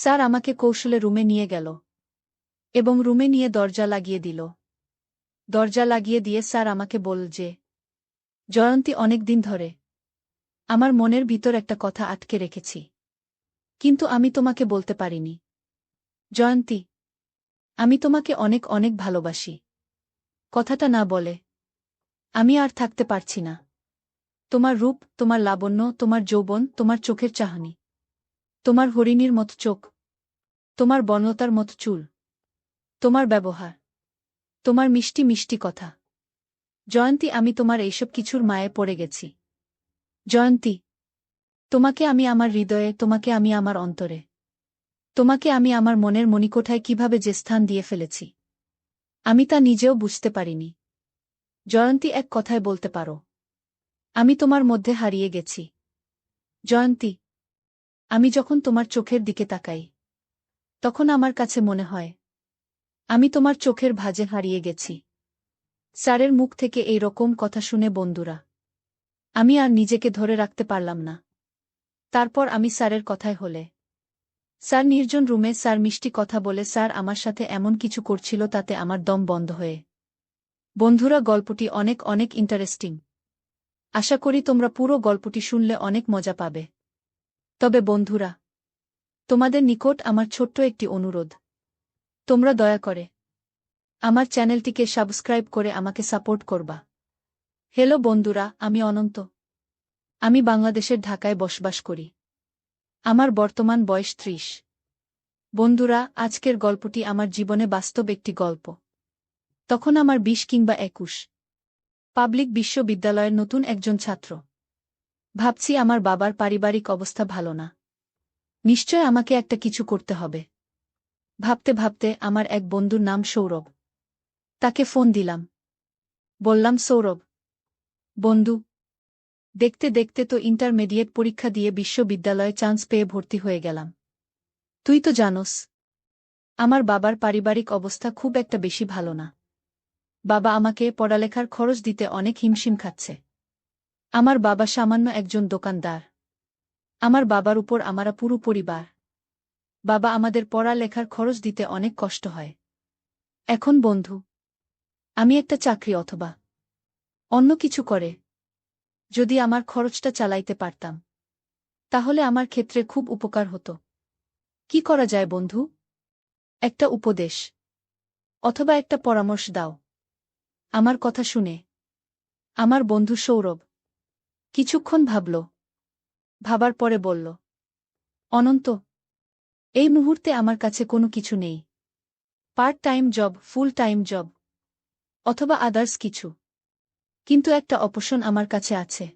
Sir আমাকে কৌশলে রুমে নিয়ে গেল এবং রুমে নিয়ে দরজা লাগিয়ে দিল। দরজা লাগিয়ে দিয়ে স্যার আমাকে বলল যে, জয়ন্তী, অনেক দিন ধরে আমার মনের ভিতর একটা কথা আটকে রেখেছি, কিন্তু আমি তোমাকে বলতে পারিনি। জয়ন্তী, আমি তোমাকে অনেক অনেক ভালোবাসি। কথাটা না বলে আমি আর থাকতে পারছি না। তোমার রূপ, তোমার লাবণ্য, তোমার যৌবন, তোমার চোখের চাহনি, তোমার হরিণীর মতো চোখ, তোমার বনলতার মতো চুল, তোমার ব্যবহার, তোমার মিষ্টি মিষ্টি কথা। জয়ন্তী, আমি তোমার এইসব কিছুর মায়ে পড়ে গেছি। জয়ন্তী, তোমাকে আমি আমার হৃদয়ে, তোমাকে আমি আমার অন্তরে, তোমাকে আমি আমার মনের মণিকোঠায় কিভাবে যে স্থান দিয়ে ফেলেছি, আমি তা নিজেও বুঝতে পারিনি। জয়ন্তী, এক কথায় বলতে পারো, আমি তোমার মধ্যে হারিয়ে গেছি। জয়ন্তী, আমি যখন তোমার চোখের দিকে তাকাই, তখন আমার কাছে মনে হয় আমি তোমার চোখের ভাঁজে হারিয়ে গেছি। স্যারের মুখ থেকে এই রকম কথা শুনে বন্ধুরা, আমি আর নিজেকে ধরে রাখতে পারলাম না। তারপর আমি স্যারের কথায় হলে, স্যার নির্জন রুমে স্যার মিষ্টি কথা বলে স্যার আমার সাথে এমন কিছু করছিল, তাতে আমার দম বন্ধ হয়ে। বন্ধুরা, গল্পটি অনেক অনেক ইন্টারেস্টিং। আশা করি তোমরা পুরো গল্পটি শুনলে অনেক মজা পাবে। তবে বন্ধুরা, তোমাদের নিকট আমার ছোট্ট একটি অনুরোধ, তোমরা দয়া করে আমার চ্যানেলটিকে সাবস্ক্রাইব করে আমাকে সাপোর্ট করবা। হ্যালো বন্ধুরা, আমি অনন্ত। আমি বাংলাদেশের ঢাকায় বসবাস করি। আমার বর্তমান বয়স 30। বন্ধুরা, আজকের গল্পটি আমার জীবনে বাস্তব একটি গল্প। তখন আমার 20 কিংবা 21। পাবলিক বিশ্ববিদ্যালয়ের নতুন একজন ছাত্র। ভাবছি আমার বাবার পারিবারিক অবস্থা ভালো না। নিশ্চয় আমাকে একটা কিছু করতে হবে। ভাবতে ভাবতে আমার এক বন্ধুর নাম সৌরভ। তাকে ফোন দিলাম। বললাম, সৌরভ বন্ধু, দেখতে দেখতে তো ইন্টারমিডিয়েট পরীক্ষা দিয়ে বিশ্ববিদ্যালয়ে চান্স পেয়ে ভর্তি হয়ে গেলাম। তুই তো জানোস আমার বাবার পারিবারিক অবস্থা খুব একটা বেশি ভালো না। বাবা আমাকে পড়ালেখার খরচ দিতে অনেক হিমশিম খাচ্ছে। আমার বাবা সামান্য একজন দোকানদার। আমার বাবার উপর আমরা পুরো পরিবার। বাবা আমাদের পড়ালেখার খরচ দিতে অনেক কষ্ট হয়। এখন বন্ধু, আমি একটা চাকরি অথবা অন্য কিছু করে যদি আমার খরচটা চালাইতে পারতাম, তাহলে আমার ক্ষেত্রে খুব উপকার হতো। কি করা যায় বন্ধু? একটা উপদেশ অথবা একটা পরামর্শ দাও। আমার কথা শুনে আমার বন্ধু সৌরভ কিছুক্ষণ ভাবল। ভাবার পরে বলল, অনন্ত, এই মুহূর্তে আমার কাছে কোনো কিছু নেই। Part time job, full time job অথবা আদার্স কিছু। কিন্তু একটা অপশন আমার কাছে আছে।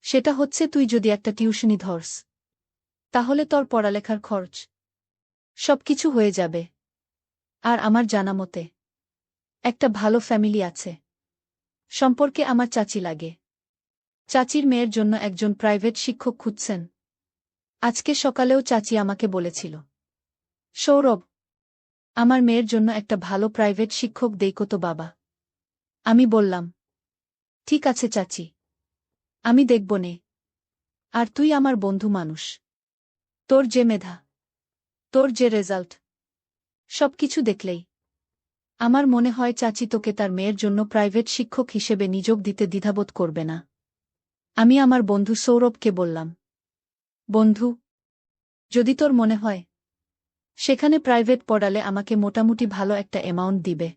সেটা হচ্ছে, তুই যদি একটা টিউশনি ধরস, তাহলে তোর পড়ালেখার খরচ সবকিছু হয়ে যাবে। আর আমার জানা মতে একটা ভালো ফ্যামিলি আছে। সম্পর্কে আমার চাচি লাগে। চাচির মেয়ের জন্য একজন প্রাইভেট শিক্ষক খুঁজছেন। আজকে সকালেও চাচি আমাকে বলেছিল, সৌরভ, আমার মেয়ের জন্য একটা ভালো প্রাইভেট শিক্ষক দেইকো তো বাবা। আমি বললাম, ঠিক আছে চাচি, আমি দেখব নে। আর তুই আমার বন্ধু মানুষ। তোর যে মেধা, তোর যে রেজাল্ট, সবকিছু দেখলেই আমার মনে হয় চাচি তোকে তার মেয়ের জন্য প্রাইভেট শিক্ষক হিসেবে নিযোগ দিতে দ্বিধাবোধ করবে না। আমি আমার বন্ধু সৌরভকে বললাম, বন্ধু, যদি তোর মনে হয় সেখানে প্রাইভেট পড়ালে আমাকে মোটামুটি ভালো একটা অ্যামাউন্ট দিবে,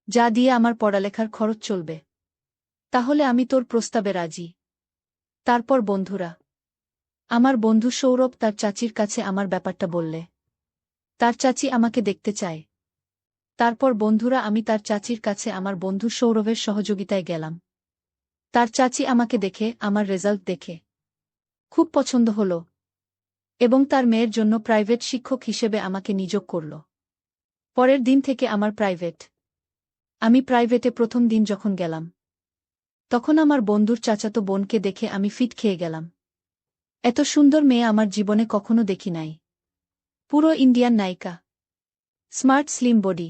যা দিয়ে আমার পড়ালেখার খরচ চলবে, তাহলে আমি তোর প্রস্তাবে রাজি। তারপর বন্ধুরা, আমার বন্ধু সৌরভ তার চাচির কাছে আমার ব্যাপারটা বললে। তার চাচি আমাকে দেখতে চায়। তারপর বন্ধুরা, আমি তার চাচির কাছে আমার বন্ধু সৌরভের সহযোগিতায় গেলাম। তার চাচি আমাকে দেখে, আমার রেজাল্ট দেখে খুব পছন্দ হল এবং তার মেয়ের জন্য প্রাইভেট শিক্ষক হিসেবে আমাকে নিযোগ করল। পরের দিন থেকে আমি প্রাইভেটে প্রথম দিন যখন গেলাম, তখন আমার বন্ধুর চাচাতো বোনকে দেখে আমি ফিট খেয়ে গেলাম। এত সুন্দর মেয়ে আমার জীবনে কখনো দেখি নাই। পুরো ইন্ডিয়ান নায়িকা, স্মার্ট স্লিম বডি,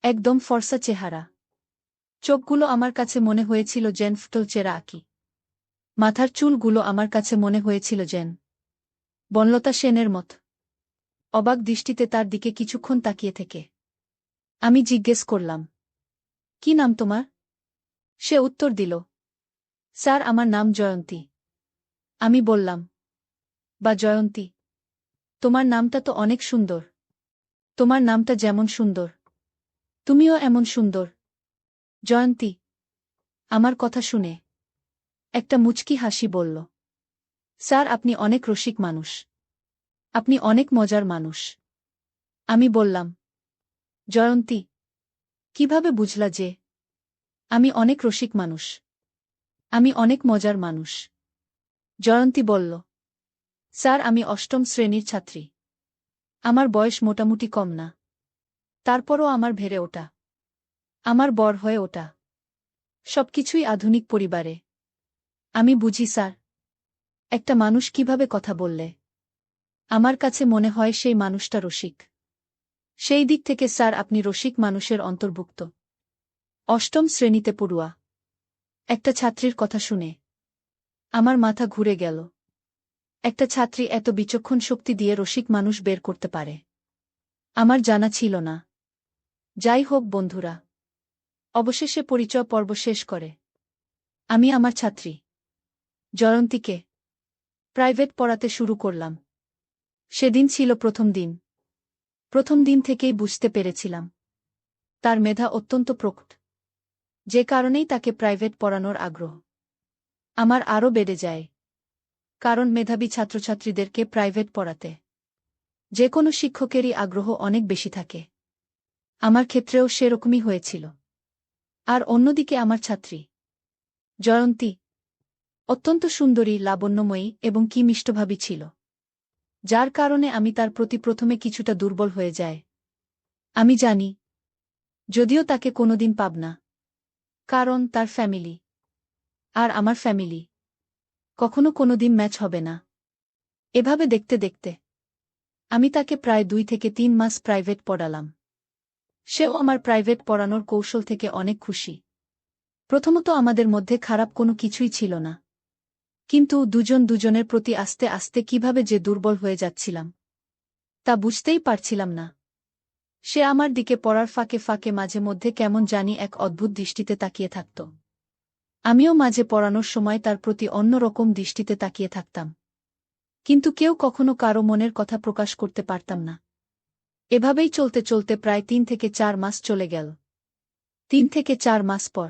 একদম ফর্সা চেহারা। চোখগুলো আমার কাছে মনে হয়েছিল যেন ফুটল চেরা আঁকি। মাথার চুলগুলো আমার কাছে মনে হয়েছিল যেন বনলতা সেনের মত। অবাক দৃষ্টিতে তার দিকে কিছুক্ষণ তাকিয়ে থেকে আমি জিজ্ঞেস করলাম, কি নাম তোমার? সে উত্তর দিল, স্যার আমার নাম জয়ন্তী। আমি বললাম, বা জয়ন্তী, তোমার নামটা তো অনেক সুন্দর। তোমার নামটা যেমন সুন্দর, তুমিও এমন সুন্দর। জয়ন্তী আমার কথা শুনে একটা মুচকি হাসি বলল, স্যার আপনি অনেক রসিক মানুষ। আপনি অনেক মজার মানুষ। আমি বললাম, জয়ন্তী, কিভাবে বুঝলা যে আমি অনেক রসিক মানুষ? আমি অনেক মজার মানুষ। জয়ন্তী বলল, স্যার আমি অষ্টম শ্রেণীর ছাত্রী। আমার বয়স মোটামুটি কম না, তারপরও আমার ভেড়ে ওঠা, আমার বর হয়ে ওঠা, সবকিছুই আধুনিক পরিবারে। আমি বুঝি স্যার, একটা মানুষ কিভাবে কথা বললে আমার কাছে মনে হয় সেই মানুষটা রসিক। সেই দিক থেকে স্যার আপনি রসিক মানুষের অন্তর্ভুক্ত। অষ্টম শ্রেণীতে পড়ুয়া একটা ছাত্রীর কথা শুনে আমার মাথা ঘুরে গেল। একটা ছাত্রী এত বিচক্ষণ শক্তি দিয়ে রসিক মানুষ বের করতে পারে, আমার জানা ছিল না। যাই হোক বন্ধুরা, অবশেষে পরিচয় পর্ব শেষ করে আমি আমার ছাত্রী জয়ন্তীকে প্রাইভেট পড়াতে শুরু করলাম। সেদিন ছিল প্রথম দিন। প্রথম দিন থেকেই বুঝতে পেরেছিলাম তার মেধা অত্যন্ত প্রকট, যে কারণেই তাকে প্রাইভেট পড়ানোর আগ্রহ আমার আরও বেড়ে যায়। কারণ মেধাবী ছাত্রছাত্রীদেরকে প্রাইভেট পড়াতে যে কোনো শিক্ষকেরই আগ্রহ অনেক বেশি থাকে। আমার ক্ষেত্রেও সেরকমই হয়েছিল। আর অন্যদিকে আমার ছাত্রী জয়ন্তী অত্যন্ত সুন্দরী, লাবণ্যময়ী এবং কি মিষ্টভাবী ছিল, যার কারণে আমি তার প্রতি প্রথমে কিছুটা দুর্বল হয়ে যায়। আমি জানি, যদিও তাকে কোনোদিন পাব না, কারণ তার ফ্যামিলি আর আমার ফ্যামিলি কখনো কোনোদিন ম্যাচ হবে না। এভাবে দেখতে দেখতে আমি তাকে প্রায় 2 থেকে 3 মাস প্রাইভেট পড়ালাম। সেও আমার প্রাইভেট পড়ানোর কৌশল থেকে অনেক খুশি। প্রথমত আমাদের মধ্যে খারাপ কোনো কিছুই ছিল না, কিন্তু দুজন দুজনের প্রতি আস্তে আস্তে কিভাবে যে দুর্বল হয়ে যাচ্ছিলাম তা বুঝতেই পারছিলাম না। সে আমার দিকে পড়ার ফাঁকে ফাঁকে মাঝে মধ্যে কেমন জানি এক অদ্ভুত দৃষ্টিতে তাকিয়ে থাকত। আমিও মাঝে পড়ানোর সময় তার প্রতি অন্য রকম দৃষ্টিতে তাকিয়ে থাকতাম, কিন্তু কেউ কখনো কারো মনের কথা প্রকাশ করতে পারতাম না। এভাবেই চলতে চলতে প্রায় 3 থেকে 4 মাস চলে গেল। 3 থেকে 4 মাস পর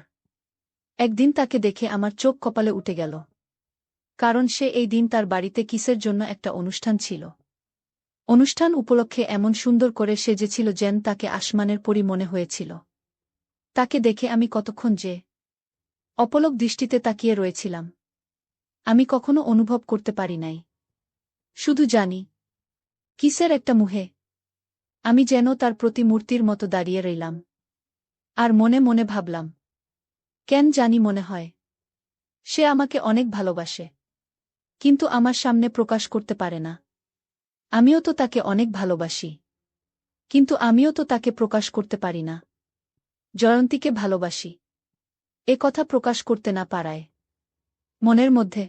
একদিন তাকে দেখে আমার চোখ কপালে উঠে গেল, কারণ সে এই দিন তার বাড়িতে কিসের জন্য একটা অনুষ্ঠান ছিল। অনুষ্ঠান উপলক্ষে এমন সুন্দর করে সেজেছিল যেন তাকে আসমানের পরী মনে হয়েছিল। তাকে দেখে আমি কতক্ষণ যে অপলক দৃষ্টিতে তাকিয়ে রয়েছিলাম আমি কখনো অনুভব করতে পারি নাই। শুধু জানি, কিসের একটা মুহে আমি যেন তার প্রতি মূর্তির মতো দাঁড়িয়ে রইলাম। আর মনে মনে ভাবলাম, কেন জানি মনে হয় সে আমাকে অনেক ভালোবাসে, কিন্তু আমার সামনে প্রকাশ করতে পারে না। আমিও তো তাকে অনেক ভালোবাসি, কিন্তু আমিও তো তাকে প্রকাশ করতে পারি না। জয়ন্তীকে ভালোবাসি, এ কথা প্রকাশ করতে না পারায় মনের মধ্যে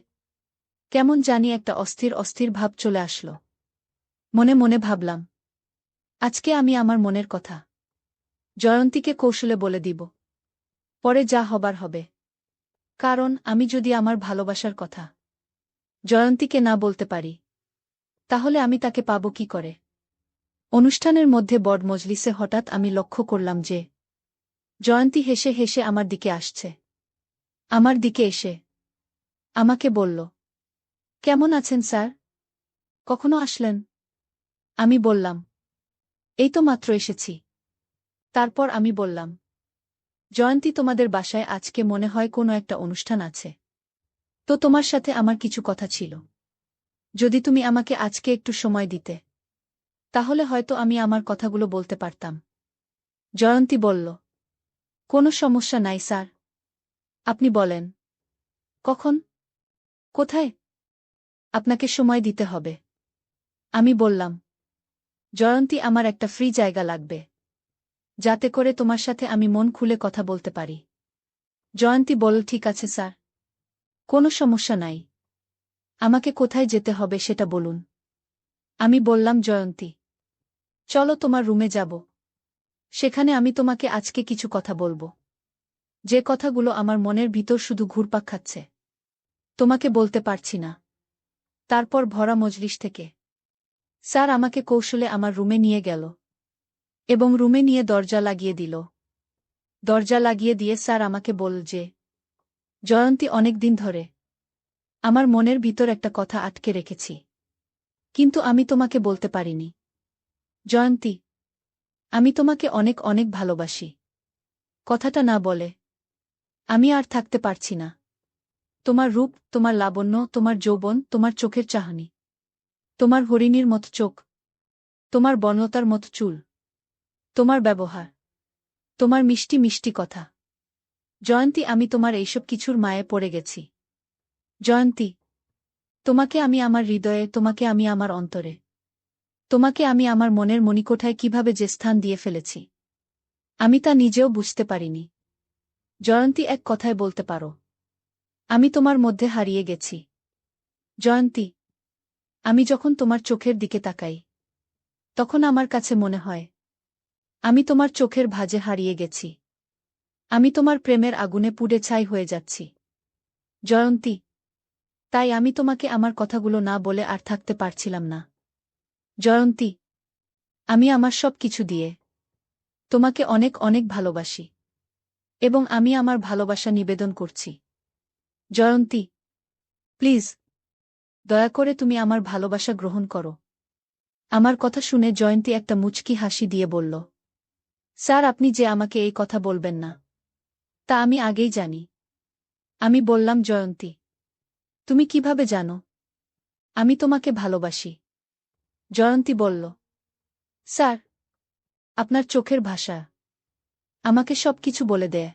কেমন জানি একটা অস্থির অস্থির ভাব চলে আসলো। মনে মনে ভাবলাম, আজকে আমি আমার মনের কথা জয়ন্তীকে কৌশলে বলে দিব, পরে যা হবার হবে। কারণ আমি যদি আমার ভালোবাসার কথা জয়ন্তীকে না বলতে পারি, তাহলে আমি তাকে পাব কি করে? অনুষ্ঠানের মধ্যে বড় মজলিসে হঠাৎ আমি লক্ষ্য করলাম যে জয়ন্তী হেসে হেসে আমার দিকে আসছে। আমার দিকে এসে আমাকে বলল, কেমন আছেন স্যার? কখনো আসলেন? আমি বললাম, এই তো মাত্র এসেছি। তারপর আমি বললাম, জয়ন্তী তোমাদের বাসায় আজকে মনে হয় কোনো একটা অনুষ্ঠান আছে, তো তোমার সাথে আমার কিছু কথা ছিল। যদি তুমি আমাকে আজকে একটু সময় দিতে, তাহলে হয়তো আমি আমার কথাগুলো বলতে পারতাম। জয়ন্তী বলল, কোনো সমস্যা নাই স্যার, আপনি বলেন। কখন? কোথায়? আপনাকে সময় দিতে হবে। আমি বললাম, জয়ন্তী আমার একটা ফ্রি জায়গা লাগবে, যাতে করে তোমার সাথে আমি মন খুলে কথা বলতে পারি। জয়ন্তী বলল, ঠিক আছে স্যার, কোনো সমস্যা নাই। আমাকে কোথায় যেতে হবে সেটা বলুন। আমি বললাম, জয়ন্তী, চলো তোমার রুমে যাব। সেখানে আমি তোমাকে আজকে কিছু কথা বলবো, যে কথাগুলো আমার মনের ভিতর শুধু ঘুরপাক খাচ্ছে, তোমাকে বলতে পারছি না। তারপর ভরা মজলিস থেকে স্যার আমাকে কৌশলে আমার রুমে নিয়ে গেল এবং রুমে নিয়ে দরজা লাগিয়ে দিল। দরজা লাগিয়ে দিয়ে স্যার আমাকে বলল যে, জয়ন্তী, অনেক দিন ধরে আমার মনের ভিতর একটা কথা আটকে রেখেছি, কিন্তু আমি তোমাকে বলতে পারিনি। জয়ন্তী, আমি তোমাকে অনেক অনেক ভালোবাসি। কথাটা না বলে আমি আর থাকতে পারছি না। তোমার রূপ, তোমার লাবণ্য, তোমার যৌবন, তোমার চোখের চাহনি, তোমার হরিণীর মতো চোখ, তোমার বনলতার মতো চুল, তোমার ব্যবহার, তোমার মিষ্টি মিষ্টি কথা। জয়ন্তী, আমি তোমার এইসব কিছুর মায়ে পড়ে গেছি। জয়ন্তী, তোমাকে আমি আমার হৃদয়ে, তোমাকে আমি আমার অন্তরে, তোমাকে আমি আমার মনের মণিকোঠায় কিভাবে যে স্থান দিয়ে ফেলেছি, আমি তা নিজেও বুঝতে পারিনি। জয়ন্তী, এক কথায় বলতে পারো, আমি তোমার মধ্যে হারিয়ে গেছি। জয়ন্তী, আমি যখন তোমার চোখের দিকে তাকাই, তখন আমার কাছে মনে হয় আমি তোমার চোখের ভাঁজে হারিয়ে গেছি। আমি তোমার প্রেমের আগুনে পুড়ে ছাই হয়ে যাচ্ছি। জয়ন্তী, তাই আমি তোমাকে আমার কথাগুলো না বলে আর থাকতে পারছিলাম না। জয়ন্তী, আমি আমার সব কিছু দিয়ে তোমাকে অনেক অনেক ভালোবাসি, এবং আমি আমার ভালোবাসা নিবেদন করছি। জয়ন্তী, প্লিজ, দয়া করে তুমি আমার ভালোবাসা গ্রহণ করো। আমার কথা শুনে জয়ন্তী একটা মুচকি হাসি দিয়ে বলল, স্যার, আপনি যে আমাকে এই কথা বলবেন না, তা আমি আগেই জানি। আমি বললাম, জয়ন্তী, তুমি কিভাবে জানো আমি তোমাকে ভালোবাসি? জয়ন্তী বলল, স্যার, আপনার চোখের ভাষা আমাকে সবকিছু বলে দেয়।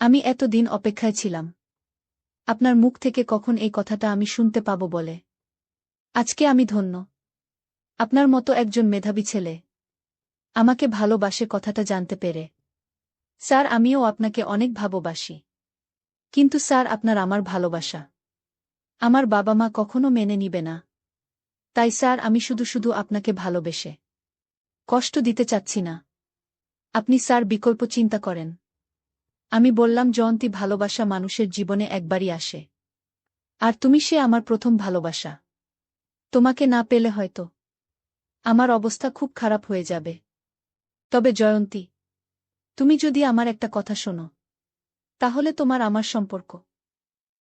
আমি এতদিন অপেক্ষায় ছিলাম আপনার মুখ থেকে কখন এই কথাটা আমি শুনতে পাবো বলে। আজকে আমি ধন্য, আপনার মতো একজন মেধাবী ছেলে আমাকে ভালোবাসে কথাটা জানতে পেরে। স্যার, আমিও আপনাকে অনেক ভালোবাসি, কিন্তু স্যার, আপনার আমার ভালোবাসা আমার বাবা মা কখনো মেনে নিবে না। তাই স্যার, আমি শুধু শুধু আপনাকে ভালোবেসে কষ্ট দিতে চাচ্ছি না। আপনি স্যার বিকল্প চিন্তা করেন। আমি বললাম, জয়ন্তী, ভালোবাসা মানুষের জীবনে একবারই আসে, আর তুমি সে আমার প্রথম ভালোবাসা। তোমাকে না পেলে হয়তো আমার অবস্থা খুব খারাপ হয়ে যাবে। তবে জয়ন্তী, তুমি যদি আমার একটা কথা শোনো, তাহলে তোমার আমার সম্পর্ক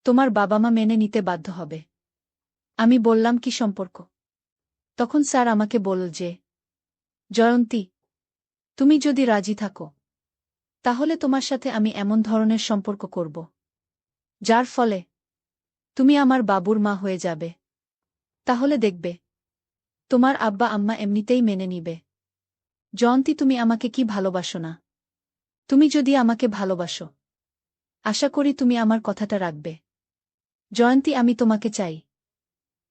তোমার বাবা মা মেনে নিতে বাধ্য হবে। আমি বললাম, কি সম্পর্ক? তখন স্যার আমাকে বলল যে, জয়ন্তী, তুমি যদি রাজি থাকো, তাহলে তোমার সাথে আমি এমন ধরনের সম্পর্ক করব যার ফলে তুমি আমার বাবুর মা হয়ে যাবে। তাহলে দেখবে তোমার আব্বা আম্মা এমনিতেই মেনে নিবে। জয়ন্তী, তুমি আমাকে কি ভালোবাসো না? তুমি যদি আমাকে ভালোবাসো, আশা করি তুমি আমার কথাটা রাখবে। জয়ন্তী, আমি তোমাকে চাই,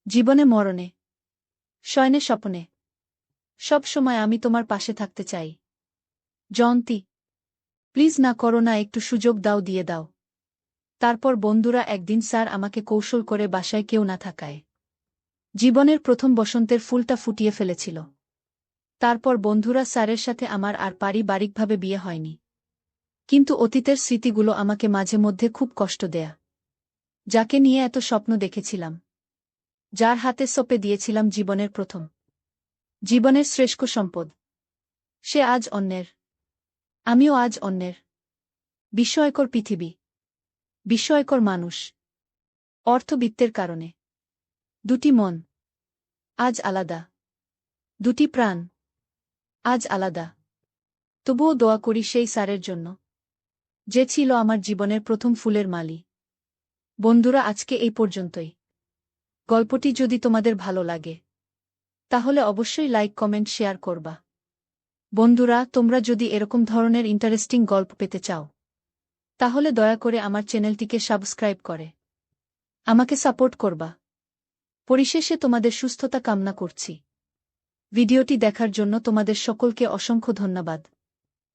জীবনে মরণে, শয়নে স্বপ্নে, সব সময় আমি তোমার পাশে থাকতে চাই। জয়ন্তী, প্লিজ না করো না, একটু সুযোগ দাও, দিয়ে দাও। তারপর বন্ধুরা একদিন স্যার আমাকে কৌশল করে বাসায় কেউ না থাকায় জীবনের প্রথম বসন্তের ফুলটা ফুটিয়ে ফেলেছিল। তারপর বন্ধুরা স্যারের সাথে আমার আর পারিবারিকভাবে বিয়ে হয়নি, কিন্তু অতীতের স্মৃতিগুলো আমাকে মাঝে মধ্যে খুব কষ্ট দেয়া। যাকে নিয়ে এত স্বপ্ন দেখেছিলাম, যার হাতে সঁপে দিয়েছিলাম জীবনের প্রথম, জীবনের শ্রেষ্ঠ সম্পদ, সে আজ অন্যের, আমিও আজ অন্যের। বিস্ময়কর পৃথিবী, বিস্ময়কর মানুষ। অর্থবিত্তের কারণে দুটি মন আজ আলাদা, দুটি প্রাণ আজ আলাদা। তবুও দোয়া করি সেই স্যারের জন্য, যে ছিল আমার জীবনের প্রথম ফুলের মালি। বন্ধুরা, আজকে এই পর্যন্তই। গল্পটি যদি তোমাদের ভালো লাগে, তাহলে অবশ্যই লাইক, কমেন্ট, শেয়ার করবা। বন্ধুরা, তোমরা যদি এরকম ধরনের ইন্টারেস্টিং গল্প পেতে চাও, তাহলে দয়া করে আমার চ্যানেলটিকে সাবস্ক্রাইব করে আমাকে সাপোর্ট করবা। পরিশেষে তোমাদের সুস্থতা কামনা করছি। ভিডিওটি দেখার জন্য তোমাদের সকলকে অসংখ্য ধন্যবাদ।